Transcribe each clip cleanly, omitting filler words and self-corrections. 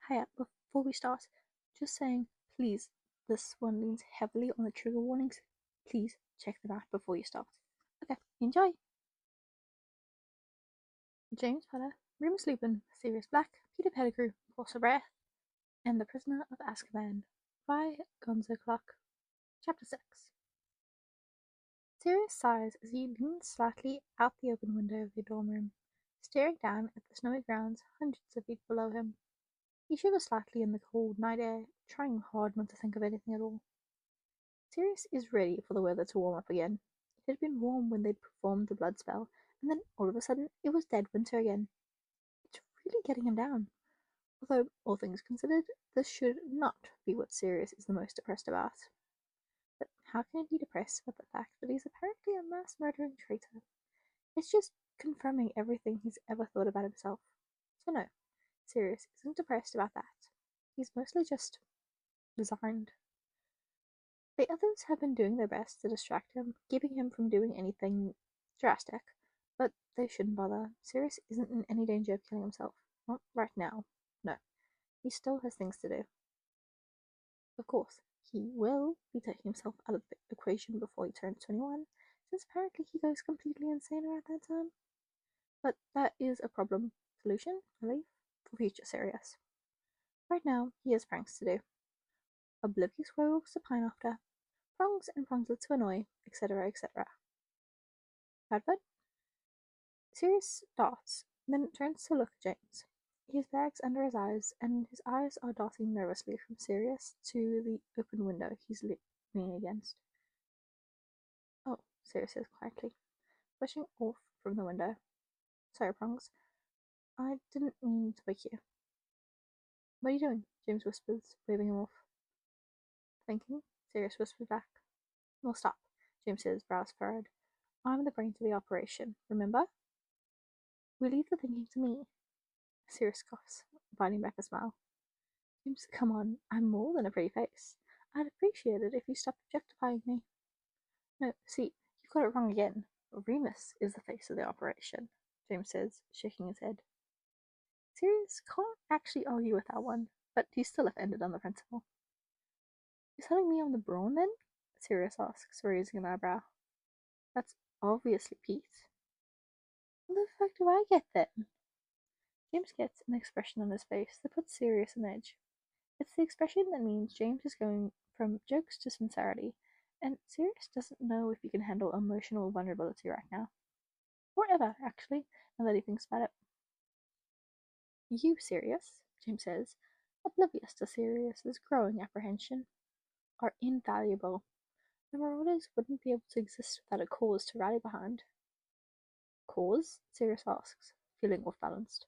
Hiya, before we start, just saying, please, this one leans heavily on the trigger warnings. Please check them out before you start. Okay, enjoy! James Potter, Remus Lupin, Sirius Black, Peter Pettigrew, Pause for Breath, and The Prisoner of Azkaban by gonzoclock. Chapter 6. Sirius sighs as he leans slightly out the open window of the dorm room, staring down at the snowy grounds hundreds of feet below him. He shivers slightly in the cold night air, trying hard not to think of anything at all. Sirius is ready for the weather to warm up again. It had been warm when they'd performed the blood spell, and then all of a sudden it was dead winter again. It's really getting him down. Although, all things considered, this should not be what Sirius is the most depressed about. But how can it be depressed about the fact that he's apparently a mass murdering traitor? It's just confirming everything he's ever thought about himself. So no, Sirius isn't depressed about that. He's mostly just resigned. The others have been doing their best to distract him, keeping him from doing anything drastic, but they shouldn't bother. Sirius isn't in any danger of killing himself. Not right now. No. He still has things to do. Of course, he will be taking himself out of the equation before he turns 21, since apparently he goes completely insane around that time. But that is a problem solution, I believe, for future Sirius. Right now, he has pranks to do. Oblivious werewolves to pine after, prongs and prongslets to annoy, etc., etc. Padfoot? Sirius starts, then turns to look at James. His bag's under his eyes, and his eyes are darting nervously from Sirius to the open window he's leaning against. Oh, Sirius says quietly, pushing off from the window. Sorry, Prongs. I didn't mean to wake you. What are you doing? James whispers, waving him off. Thinking, Sirius whispers back. Well, stop, James says, brows furrowed. I'm the brains of the operation, remember? We leave the thinking to me. Sirius coughs, biting back a smile. James, come on, I'm more than a pretty face. I'd appreciate it if you stopped objectifying me. No, see, you've got it wrong again. Remus is the face of the operation, James says, shaking his head. Sirius can't actually argue with that one, but he's still offended on the principle. You're telling me I'm the brawn, then? Sirius asks, raising an eyebrow. That's obviously Pete. What the fuck do I get then? James gets an expression on his face that puts Sirius on edge. It's the expression that means James is going from jokes to sincerity, and Sirius doesn't know if he can handle emotional vulnerability right now. Or ever, actually, now that he thinks about it. You, Sirius, James says, oblivious to Sirius's growing apprehension, are invaluable. The marauders wouldn't be able to exist without a cause to rally behind. Cause? Sirius asks, feeling off-balanced.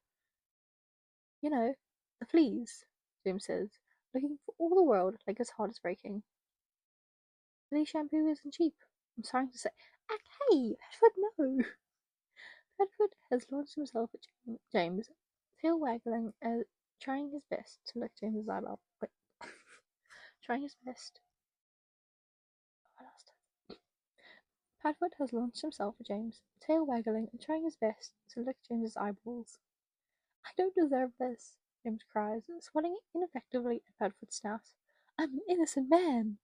You know, the fleas, James says, looking for all the world like his heart is breaking. Flea shampoo isn't cheap. I'm sorry to say. Hey, Padfoot, no! Padfoot has launched himself at James, tail waggling, trying his best to lick James's eyeball. Wait. Trying his best. I lost it. Padfoot has launched himself at James, tail waggling and trying his best to lick James's eyeballs. I don't deserve this, James cries, swatting ineffectively at Padfoot's snout. I'm an innocent man.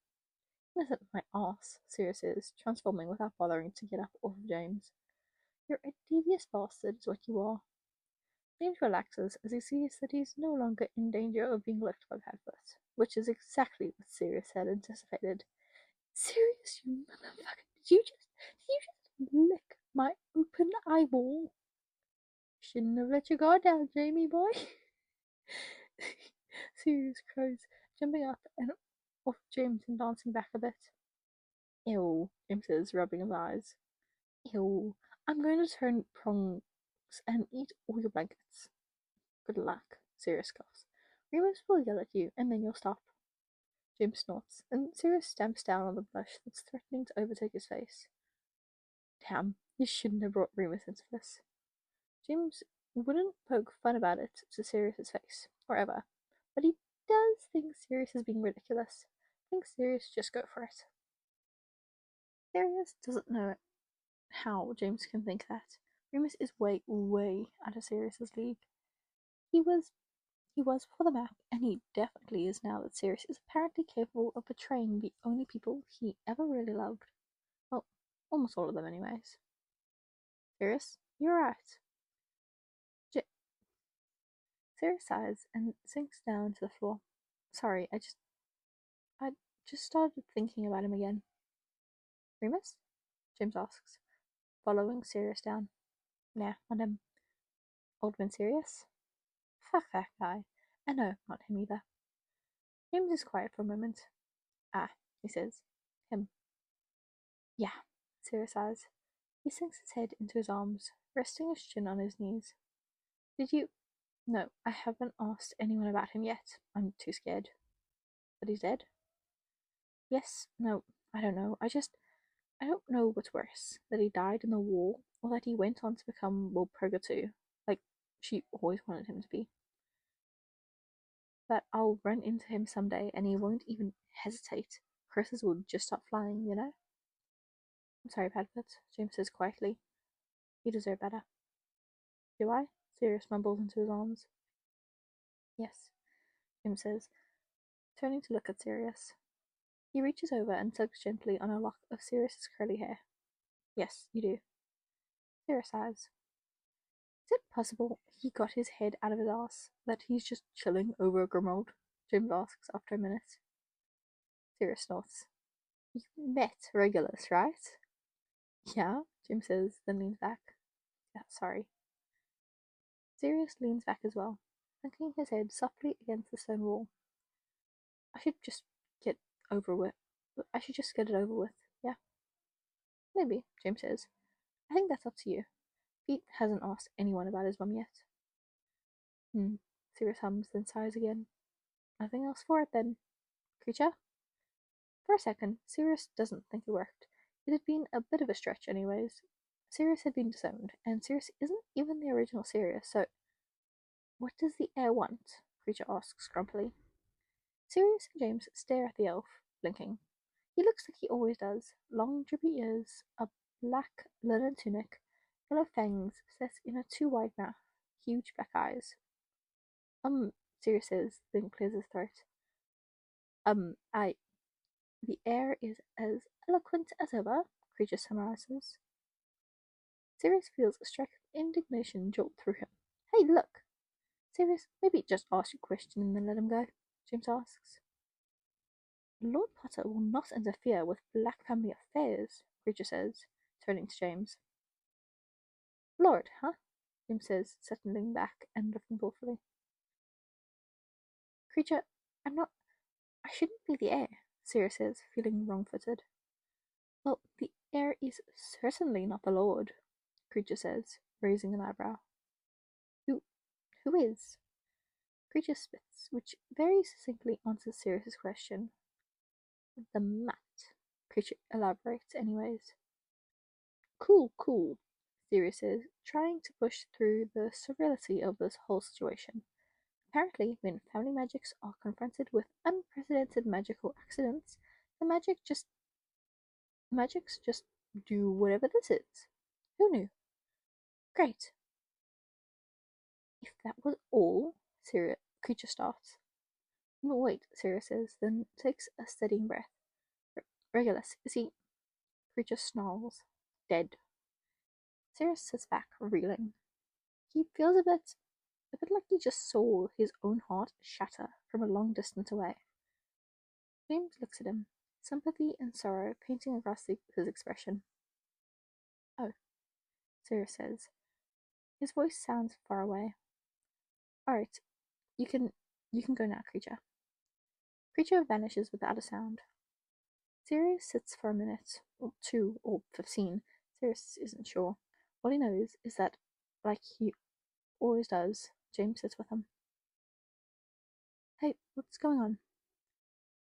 Innocent my ass, Sirius is, transforming without bothering to get up off of James. You're a devious bastard is what you are. James relaxes as he sees that he's no longer in danger of being licked by Padfoot, which is exactly what Sirius had anticipated. Sirius, you motherfucker, did you just lick my open eyeball? Shouldn't have let your guard down, Jamie boy. Sirius crows, jumping up and off James and dancing back a bit. Ew, James says, rubbing his eyes. Ew, I'm going to turn prongs and eat all your blankets. Good luck, Sirius coughs. Remus will yell at you, and then you'll stop. James snorts, and Sirius stamps down on the blush that's threatening to overtake his face. Damn, you shouldn't have brought Remus into this. James wouldn't poke fun about it to Sirius's face, or ever, but he does think Sirius is being ridiculous. Thinks Sirius just go for it. Sirius doesn't know how James can think that. Remus is way, way out of Sirius's league. He was He was before the map, and he definitely is now that Sirius is apparently capable of betraying the only people he ever really loved. Well, almost all of them, anyways. Sirius, you're right. Sirius sighs and sinks down to the floor. Sorry, I just started thinking about him again. Remus? James asks, following Sirius down. Nah, not him. Oldman Sirius? Fuck that guy. And no, not him either. James is quiet for a moment. Ah, he says. Him. Yeah, Sirius sighs. He sinks his head into his arms, resting his chin on his knees. Did you? No, I haven't asked anyone about him yet. I'm too scared. But he's dead? Yes, no, I don't know. I don't know what's worse, that he died in the war, or that he went on to become Purga like she always wanted him to be. That I'll run into him someday and he won't even hesitate. Curses will just stop flying, you know? I'm sorry, Padfoot, James says quietly. You deserve better. Do I? Sirius mumbles into his arms. Yes, James says, turning to look at Sirius. He reaches over and tugs gently on a lock of Sirius's curly hair. Yes, you do. Sirius sighs. Is it possible he got his head out of his ass, that he's just chilling over a Grimald? James asks after a minute. Sirius snorts. You met Regulus, right? Yeah, Jim says, then leans back. Yeah, sorry. Sirius leans back as well, dunking his head softly against the stone wall. I should just get over with. I should just get it over with, yeah? Maybe, James says. I think that's up to you. Pete hasn't asked anyone about his mum yet. Sirius hums, then sighs again. Nothing else for it then. Creature? For a second, Sirius doesn't think it worked. It had been a bit of a stretch, anyways. Sirius had been disowned, and Sirius isn't even the original Sirius, so. What does the heir want? Creature asks grumpily. Sirius and James stare at the elf, blinking. He looks like he always does, long drippy ears, a black linen tunic, yellow fangs set in a too wide mouth, huge black eyes. Sirius says, then clears his throat. The air is as eloquent as ever, Creature summarizes. Sirius feels a strike of indignation jolt through him. Hey, look! Sirius, maybe just ask your question and then let him go, James asks. Lord Potter will not interfere with Black family affairs, Creature says, turning to James. Lord, huh? James says, settling back and looking thoughtfully. Creature, I shouldn't be the heir, Sirius says, feeling wrong-footed. Well, the heir is certainly not the Lord, Creature says, raising an eyebrow. Who is? Creature spits, which very succinctly answers Sirius's question. The mat, Creature elaborates anyways. Cool, Sirius says, trying to push through the surreality of this whole situation. Apparently, when family magics are confronted with unprecedented magical accidents, the magics just do whatever this is. Who knew? Great. If that was all, Creature starts. No, wait, Sirius says, then takes a steadying breath. Regulus, is he? Creature snarls. Dead. Sirius sits back, reeling. He feels a bit like he just saw his own heart shatter from a long distance away. James looks at him, sympathy and sorrow painting across his expression. Oh, Sirius says. His voice sounds far away. Alright, you can go now, Creature. Creature vanishes without a sound. Sirius sits for a minute, or 2, or 15. Sirius isn't sure. All he knows is that, like he always does, James sits with him. Hey, what's going on?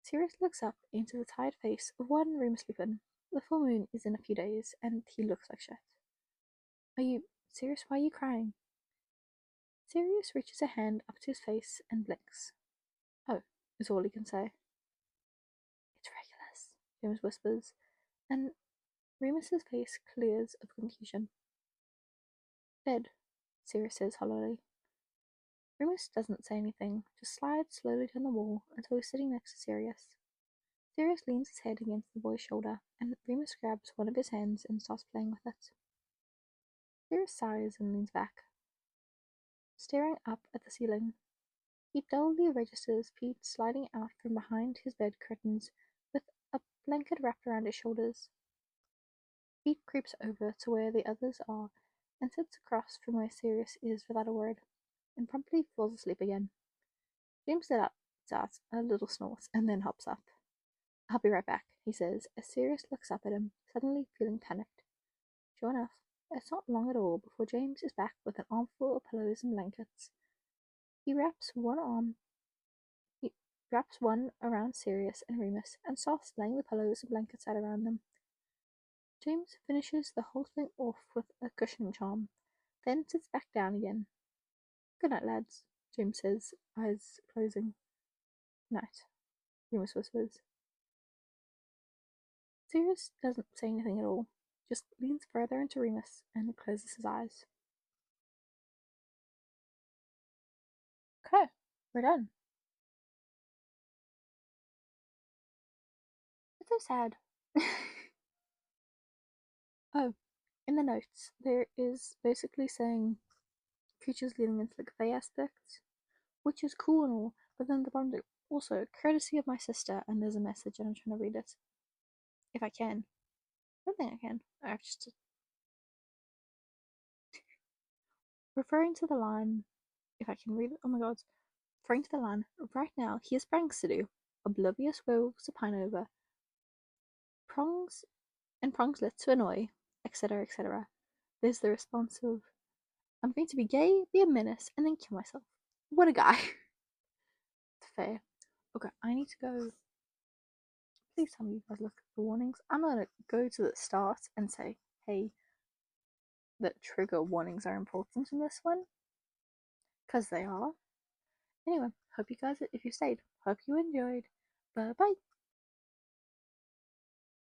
Sirius looks up into the tired face of one Remus Lupin. The full moon is in a few days, and he looks like shit. Sirius, why are you crying? Sirius reaches a hand up to his face and blinks. Oh, is all he can say. It's Regulus, James whispers, and Remus's face clears of confusion. Dead, Sirius says hollowly. Remus doesn't say anything, just slides slowly down the wall until he's sitting next to Sirius. Sirius leans his head against the boy's shoulder, and Remus grabs one of his hands and starts playing with it. Sirius sighs and leans back, staring up at the ceiling. He dully registers Pete sliding out from behind his bed curtains with a blanket wrapped around his shoulders. Pete creeps over to where the others are and sits across from where Sirius is without a word, and promptly falls asleep again. James lets out a little snort and then hops up. "I'll be right back," he says, as Sirius looks up at him, suddenly feeling panicked. Sure enough, it's not long at all before James is back with an armful of pillows and blankets. He wraps one around Sirius and Remus and starts laying the pillows and blankets out around them. James finishes the whole thing off with a cushioning charm, then sits back down again. "Good night, lads," James says, eyes closing. "Night," Remus whispers. Sirius doesn't say anything at all, just leans further into Remus and closes his eyes. Okay, we're done. It's so sad. Oh, in the notes, there is basically saying creatures leading into the cafe aspects, which is cool and all, but then the bottom also, courtesy of my sister, and there's a message and I'm trying to read it. If I can. I don't think I can. I have just referring to the line, if I can read it, oh my god. Referring to the line, right now he has pranks to do. Oblivious werewolves to pine over. Prongs lit to annoy, etc., etc. There's the response of, "I'm going to be gay, be a menace, and then kill myself." What a guy. Fair. Okay, I need to go. Please tell me you guys look at the warnings. I'm gonna go to the start and say, hey, the trigger warnings are important in this one. Because they are. Anyway, hope you guys, if you stayed, hope you enjoyed. Bye bye.